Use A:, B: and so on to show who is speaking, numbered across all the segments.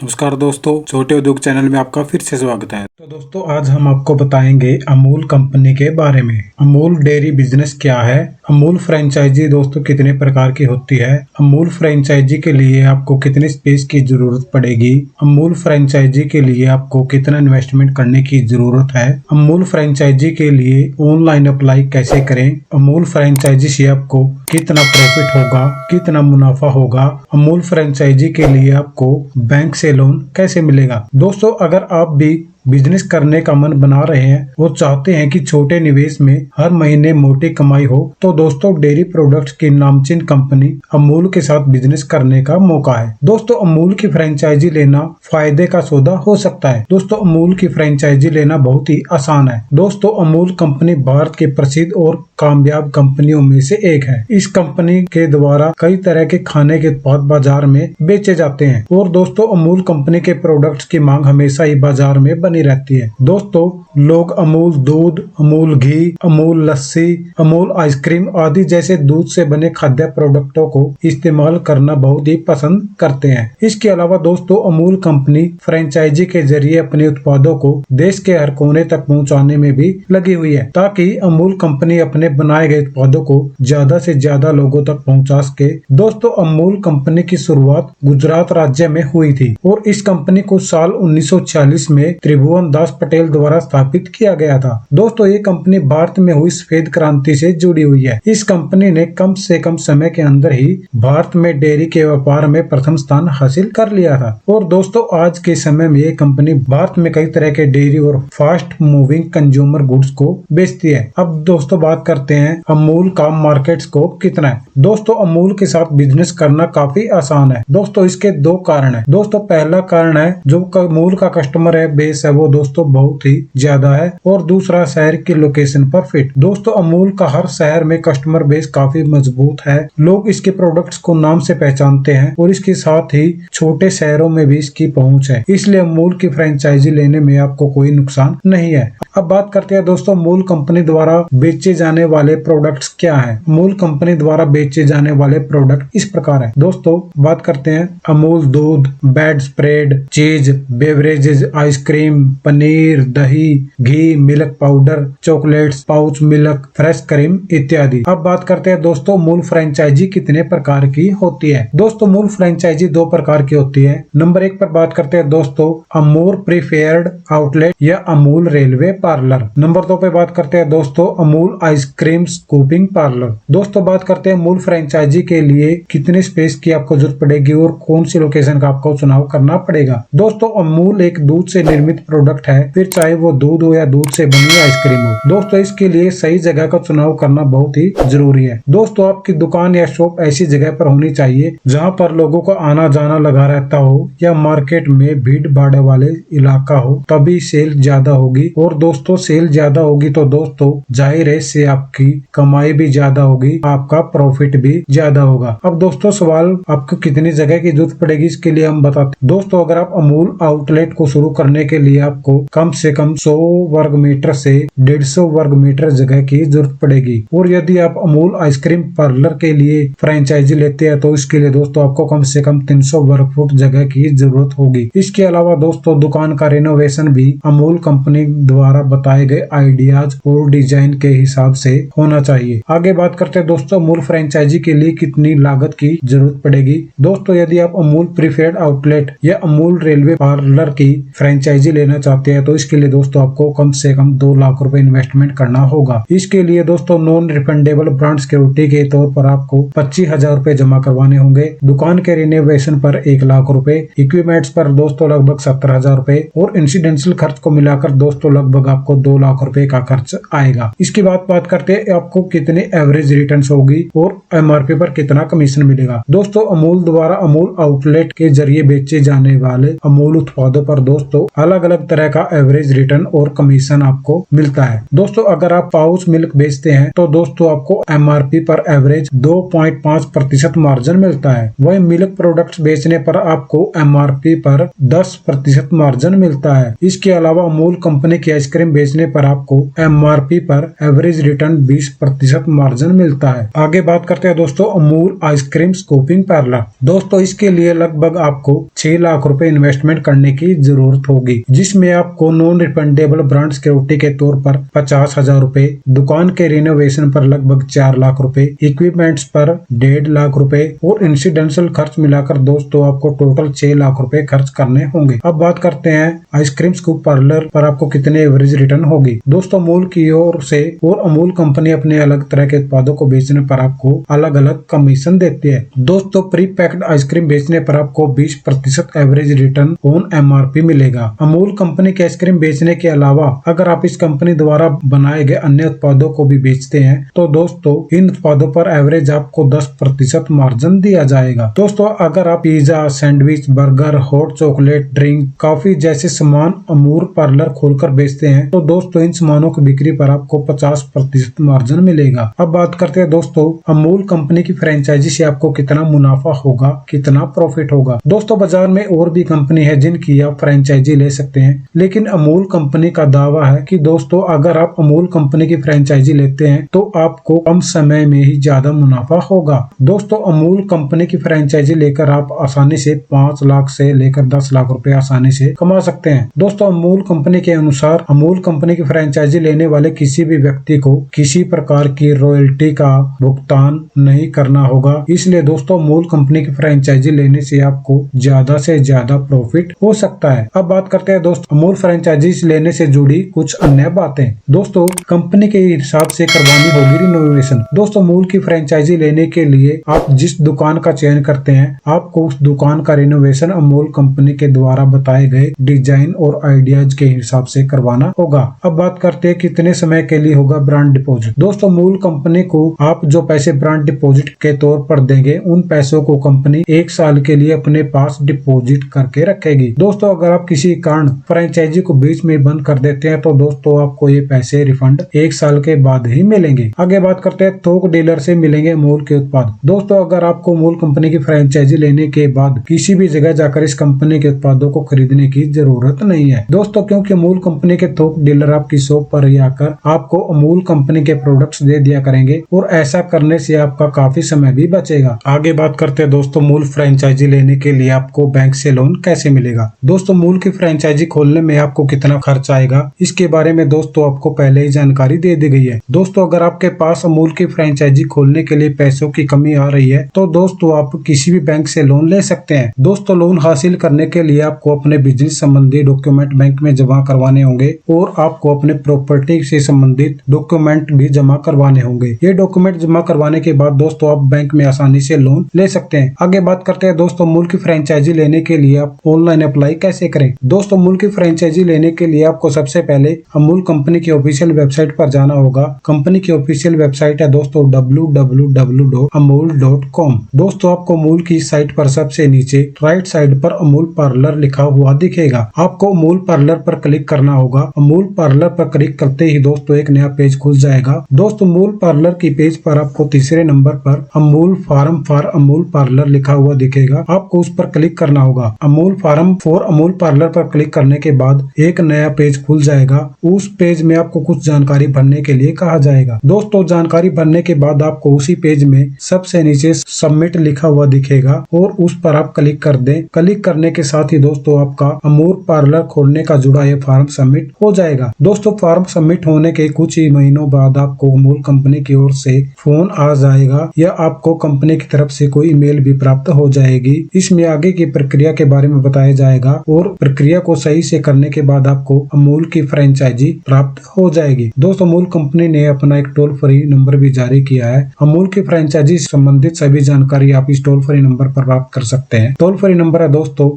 A: नमस्कार दोस्तों, छोटे उद्योग चैनल में आपका फिर से स्वागत है। तो दोस्तों, आज हम आपको बताएंगे अमूल कंपनी के बारे में। अमूल डेयरी बिजनेस क्या है, अमूल फ्रेंचाइजी दोस्तों कितने प्रकार की होती है, अमूल फ्रेंचाइजी के लिए आपको कितनी स्पेस की जरूरत पड़ेगी, अमूल फ्रेंचाइजी के लिए आपको कितना इन्वेस्टमेंट करने की जरूरत है, अमूल फ्रेंचाइजी के लिए ऑनलाइन अप्लाई कैसे करें, अमूल फ्रेंचाइजी से आपको कितना प्रॉफिट होगा, कितना मुनाफा होगा, अमूल फ्रेंचाइजी के लिए आपको बैंक से लोन कैसे मिलेगा। दोस्तों, अगर आप भी बिजनेस करने का मन बना रहे हैं और चाहते हैं कि छोटे निवेश में हर महीने मोटी कमाई हो, तो दोस्तों डेयरी प्रोडक्ट्स की नामचीन कंपनी अमूल के साथ बिजनेस करने का मौका है। दोस्तों, अमूल की फ्रेंचाइजी लेना फायदे का सौदा हो सकता है। दोस्तों, अमूल की फ्रेंचाइजी लेना बहुत ही आसान है। दोस्तों, अमूल कंपनी भारत की प्रसिद्ध और कामयाब कंपनियों में से एक है। इस कंपनी के द्वारा कई तरह के खाने के उत्पाद बाजार में बेचे जाते हैं और दोस्तों अमूल कंपनी के प्रोडक्ट्स की मांग हमेशा ही बाजार में बनी रहती है। दोस्तों, लोग अमूल दूध, अमूल घी, अमूल लस्सी, अमूल आइसक्रीम आदि जैसे दूध से बने खाद्य प्रोडक्टों को इस्तेमाल करना बहुत ही पसंद करते हैं। इसके अलावा दोस्तों अमूल कंपनी फ्रेंचाइजी के जरिए अपने उत्पादों को देश के हर कोने तक पहुंचाने में भी लगी हुई है, ताकि अमूल कंपनी अपने बनाए गए उत्पादों को ज्यादा से ज्यादा लोगों तक पहुंचा सके। दोस्तों, अमूल कंपनी की शुरुआत गुजरात राज्य में हुई थी और इस कंपनी को साल 1946 में त्रिभुवन दास पटेल द्वारा स्थापित किया गया था। दोस्तों, ये कंपनी भारत में हुई सफेद क्रांति से जुड़ी हुई है। इस कंपनी ने कम से कम समय के अंदर ही भारत में डेयरी के व्यापार में प्रथम स्थान हासिल कर लिया था और दोस्तों आज के समय में ये कंपनी भारत में कई तरह के डेयरी और फास्ट मूविंग कंज्यूमर गुड्स को बेचती है। अब दोस्तों बात करते हैं अमूल का मार्केट स्कोप कितना है। दोस्तों, अमूल के साथ बिजनेस करना काफी आसान है। दोस्तों, इसके दो कारण है। दोस्तों, पहला कारण है जो अमूल का कस्टमर है बेस है वो दोस्तों बहुत ही ज्यादा है और दूसरा शहर की लोकेशन पर फिट। दोस्तों, अमूल का हर शहर में कस्टमर बेस काफी मजबूत है। लोग इसके प्रोडक्ट्स को नाम से पहचानते हैं और इसके साथ ही छोटे शहरों में भी इसकी पहुंच है, इसलिए अमूल की फ्रेंचाइजी लेने में आपको कोई नुकसान नहीं है। अब बात करते हैं दोस्तों अमूल कंपनी द्वारा बेचे जाने वाले प्रोडक्ट्स क्या हैं। अमूल कंपनी द्वारा बेचे जाने वाले प्रोडक्ट इस प्रकार है। दोस्तों, बात करते हैं अमूल दूध, bed spread, cheese, beverages, ice cream, paneer, दही, घी, milk powder, chocolates, pouch milk, fresh cream इत्यादि। अब बात करते हैं दोस्तों अमूल फ्रेंचाइजी कितने प्रकार की होती है। दोस्तों, अमूल फ्रेंचाइजी दो प्रकार की होती है। नंबर 1 पर बात करते हैं दोस्तों अमूल प्रीफेयर्ड आउटलेट या अमूल रेलवे पार्लर। नंबर 2 पे बात करते हैं दोस्तों अमूल आइसक्रीम स्कूपिंग पार्लर। दोस्तों, बात करते हैं अमूल फ्रेंचाइजी के लिए कितने स्पेस की आपको जरूरत पड़ेगी और कौन सी लोकेशन का आपको चुनाव करना पड़ेगा। दोस्तों, अमूल एक दूध से निर्मित प्रोडक्ट है, फिर चाहे वो दूध हो या दूध से बनी आइसक्रीम हो। दोस्तों, इसके लिए सही जगह का चुनाव करना बहुत ही जरूरी है। दोस्तों, आपकी दुकान या शॉप ऐसी जगह पर होनी चाहिए जहाँ पर लोगों का आना जाना लगा रहता हो या मार्केट में भीड़ भाड़ वाले इलाका हो, तभी सेल ज्यादा होगी और दोस्तों सेल ज्यादा होगी तो दोस्तों जाहिर है से आपकी कमाई भी ज्यादा होगी, आपका प्रॉफिट भी ज्यादा होगा। अब दोस्तों सवाल आपको कितनी जगह की जरूरत पड़ेगी इसके लिए हम बताते हैं। दोस्तों, अगर आप अमूल आउटलेट को शुरू करने के लिए आपको कम से कम 100 वर्ग मीटर से 150 वर्ग मीटर जगह की जरूरत पड़ेगी और यदि आप अमूल आइसक्रीम पार्लर के लिए फ्रेंचाइजी लेते हैं तो इसके लिए दोस्तों आपको कम से कम 300 वर्ग फुट जगह की जरूरत होगी। इसके अलावा दोस्तों दुकान का रेनोवेशन भी अमूल कंपनी द्वारा बताए गए आइडियाज और डिजाइन के हिसाब से होना चाहिए। आगे बात करते हैं दोस्तों अमूल फ्रेंचाइजी के लिए कितनी लागत की जरूरत पड़ेगी। दोस्तों, यदि आप अमूल प्रीफेयर्ड आउटलेट या अमूल रेलवे पार्लर की फ्रेंचाइजी लेना चाहते हैं तो इसके लिए दोस्तों आपको कम से कम 2 लाख रुपए इन्वेस्टमेंट करना होगा। इसके लिए दोस्तों नॉन रिफंडेबल ब्रांड सिक्योरिटी के तौर पर आपको 25,000 रुपए जमा करवाने होंगे। दुकान के रिनोवेशन पर 1 लाख रुपए, इक्विपमेंट्स पर दोस्तों लगभग 70,000 रुपए और इंसिडेंशियल खर्च को मिलाकर दोस्तों लगभग आपको 2 लाख रुपए का खर्च आएगा। इसके बाद बात करते हैं आपको कितने एवरेज रिटर्न होगी और एमआरपी पर कितना कमीशन मिलेगा। दोस्तों, अमूल द्वारा अमूल आउटलेट के जरिए बेचे जाने वाले अमूल उत्पादों पर दोस्तों अलग अलग अलग तरह का एवरेज रिटर्न और कमीशन आपको मिलता है। दोस्तों अगर आप पाउच मिल्क बेचते हैं तो दोस्तों आपको MRP पर एवरेज 2.5% मार्जिन मिलता है। वही मिल्क प्रोडक्ट्स बेचने पर आपको MRP पर 10% मार्जिन मिलता है। इसके अलावा अमूल कंपनी की आइसक्रीम बेचने पर आपको MRP पर एवरेज रिटर्न 20% मार्जिन मिलता है। आगे बात करते हैं दोस्तों अमूल आइसक्रीम स्कूपिंग पार्लर। दोस्तों इसके लिए लगभग आपको 6 लाख रुपए इन्वेस्टमेंट करने की जरूरत होगी, जिसमें आपको नॉन रिफंडेबल ब्रांड सिक्योरिटी के तौर पर 50,000 रुपए, दुकान के रिनोवेशन पर लगभग 4 लाख रुपए, इक्विपमेंट्स पर 1.5 लाख रुपए और इंसिडेंशियल खर्च मिलाकर दोस्तों आपको टोटल 6 लाख रुपए खर्च करने होंगे। अब बात करते हैं आइसक्रीम स्कूप पार्लर पर आपको कितने एवरेज रिटर्न होगी। दोस्तों अमूल की ओर से और अमूल कंपनी अपने अलग तरह के उत्पादों को बेचने पर आपको अलग अलग कमीशन देती है। दोस्तों प्री पैक्ड आइसक्रीम बेचने पर आपको 20% एवरेज रिटर्न ऑन MRP मिलेगा। अमूल कंपनी के आइसक्रीम बेचने के अलावा अगर आप इस कंपनी द्वारा बनाए गए अन्य उत्पादों को भी बेचते हैं तो दोस्तों इन उत्पादों पर एवरेज आपको 10% मार्जिन दिया जाएगा। दोस्तों अगर आप pizza, sandwich, burger, hot chocolate, drink, coffee जैसे सामान अमूल पार्लर खोलकर बेचते हैं तो दोस्तों इन सामानों की बिक्री पर आपको 50% मार्जिन मिलेगा। अब बात करते हैं दोस्तों अमूल कंपनी की फ्रेंचाइजी से आपको कितना मुनाफा होगा, कितना प्रॉफिट होगा। दोस्तों बाजार में और भी कंपनी है जिनकी आप फ्रेंचाइजी ले सकते हैं, लेकिन अमूल कंपनी का दावा है कि दोस्तों अगर आप अमूल कंपनी की फ्रेंचाइजी लेते हैं तो आपको कम समय में ही ज्यादा मुनाफा होगा। दोस्तों अमूल कंपनी की फ्रेंचाइजी लेकर आप आसानी से 5 लाख से लेकर 10 लाख रुपए आसानी से कमा सकते हैं। दोस्तों अमूल कंपनी के अनुसार अमूल कंपनी की फ्रेंचाइजी लेने वाले किसी भी व्यक्ति को किसी प्रकार की रॉयल्टी का भुगतान नहीं करना होगा। इसलिए दोस्तों अमूल कंपनी की फ्रेंचाइजी लेने से आपको ज्यादा से ज्यादा प्रॉफिट हो सकता है। अब बात करते हैं दोस्तों अमूल फ्रेंचाइजी लेने से जुड़ी कुछ अन्य बातें। दोस्तों कंपनी के हिसाब से करवानी होगी रिनोवेशन। दोस्तों अमूल की फ्रेंचाइजी लेने के लिए आप जिस दुकान का चयन करते हैं आपको उस दुकान का रिनोवेशन अमूल कंपनी के द्वारा बताए गए डिजाइन और आइडियाज के हिसाब से करवाना होगा। अब बात करते हैं कितने समय के लिए होगा ब्रांड डिपॉजिट। दोस्तों अमूल कंपनी को आप जो पैसे ब्रांड डिपॉजिट के तौर पर देंगे उन पैसों को कंपनी 1 साल के लिए अपने पास डिपॉजिट करके रखेगी। दोस्तों अगर आप किसी कारण फ्रेंचाइजी को बीच में बंद कर देते हैं तो दोस्तों आपको ये पैसे रिफंड 1 साल के बाद ही मिलेंगे। आगे बात करते हैं थोक डीलर से मिलेंगे अमूल के उत्पाद। दोस्तों अगर आपको अमूल कंपनी की फ्रेंचाइजी लेने के बाद किसी भी जगह जाकर इस कंपनी के उत्पादों को खरीदने की जरूरत नहीं है दोस्तों, क्योंकि अमूल कंपनी के थोक डीलर आपकी शॉप पर ही आकर आपको अमूल कंपनी के प्रोडक्ट्स दे दिया करेंगे और ऐसा करने से आपका काफी समय भी बचेगा। आगे बात करते हैं दोस्तों अमूल फ्रेंचाइजी लेने के लिए आपको बैंक से लोन कैसे मिलेगा। दोस्तों अमूल की फ्रेंचाइजी खोलने में आपको कितना खर्च आएगा इसके बारे में दोस्तों आपको पहले ही जानकारी दे दी गई है। दोस्तों अगर आपके पास अमूल की फ्रेंचाइजी खोलने के लिए पैसों की कमी आ रही है तो दोस्तों आप किसी भी बैंक से लोन ले सकते हैं। दोस्तों लोन हासिल करने के लिए आपको अपने बिजनेस संबंधी डॉक्यूमेंट बैंक में जमा करवाने होंगे और आपको अपने प्रॉपर्टी से संबंधित डॉक्यूमेंट भी जमा करवाने होंगे। ये डॉक्यूमेंट जमा करवाने के बाद दोस्तों आप बैंक में आसानी से लोन ले सकते हैं। आगे बात करते हैं दोस्तों अमूल की फ्रेंचाइजी लेने के लिए आप ऑनलाइन अप्लाई कैसे करें। दोस्तों अमूल की फ्रेंचाइजी लेने के लिए आपको सबसे पहले अमूल कंपनी की ऑफिशियल वेबसाइट पर जाना होगा। कंपनी की ऑफिशियल वेबसाइट है दोस्तों www.amul.com। दोस्तों आपको अमूल की साइट पर सबसे नीचे राइट साइड पर अमूल पार्लर लिखा हुआ दिखेगा। आपको अमूल पार्लर पर क्लिक करना होगा। अमूल पार्लर पर क्लिक करते ही दोस्तों एक नया पेज खुल जाएगा। दोस्तों अमूल पार्लर की पेज पर आपको तीसरे नंबर पर Amul form for Amul parlour लिखा हुआ दिखेगा। आपको उस पर क्लिक करना होगा। Amul form for Amul parlour पर क्लिक करने के बाद एक नया पेज खुल जाएगा। उस पेज में आपको कुछ जानकारी भरने के लिए कहा जाएगा। दोस्तों जानकारी भरने के बाद आपको उसी पेज में सबसे नीचे सबमिट लिखा हुआ दिखेगा और उस पर आप क्लिक कर दें। क्लिक करने के साथ ही दोस्तों आपका अमूल पार्लर खोलने का जुड़ा ये फॉर्म सबमिट हो जाएगा। दोस्तों फॉर्म सबमिट होने के कुछ ही महीनों बाद आपको अमूल कंपनी की ओर से फोन आ जाएगा या आपको कंपनी की तरफ से कोई ईमेल भी प्राप्त हो जाएगी। इसमें आगे की प्रक्रिया के बारे में बताया जाएगा और प्रक्रिया को सही से करने के बाद आपको अमूल की फ्रेंचाइजी प्राप्त हो जाएगी। दोस्तों अमूल कंपनी ने अपना एक टोल फ्री नंबर भी जारी किया है। अमूल की फ्रेंचाइजी संबंधित सभी जानकारी आप इस टोल फ्री नंबर पर प्राप्त कर सकते हैं। टोल फ्री नंबर है दोस्तों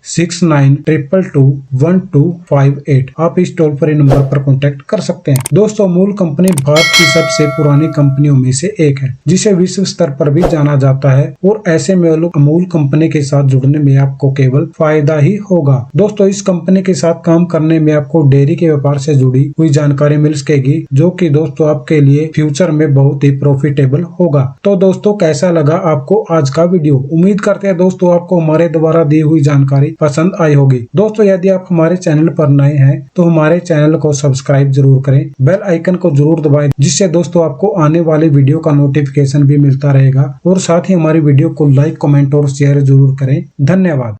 A: 6922212258। आप इस टोल फ्री नंबर पर कॉन्टेक्ट कर सकते हैं। दोस्तों, अमूल कंपनी भारत की सबसे पुरानी कंपनियों में से एक है, जिसे विश्व स्तर पर भी जाना जाता है, और ऐसे में अमूल कंपनी के साथ जुड़ने में आपको केवल फायदा ही होगा। दोस्तों, इस कंपनी के साथ काम करने में आपको डेयरी के व्यापार से जुड़ी हुई जानकारी मिल सकेगी, जो कि दोस्तों आपके लिए फ्यूचर में बहुत ही प्रॉफिटेबल होगा। तो दोस्तों, कैसा लगा आपको आज का वीडियो? उम्मीद करते हैं दोस्तों आपको हमारे द्वारा दी हुई जानकारी पसंद आई होगी। दोस्तों, यदि आप हमारे चैनल पर नए हैं तो हमारे चैनल को सब्सक्राइब जरूर करें, बेल आइकन को जरूर दबाएं, जिससे दोस्तों आपको आने वाली वीडियो का नोटिफिकेशन भी मिलता रहेगा। और साथ ही हमारी वीडियो को लाइक, कमेंट और शेयर जरूर करें। धन्यवाद।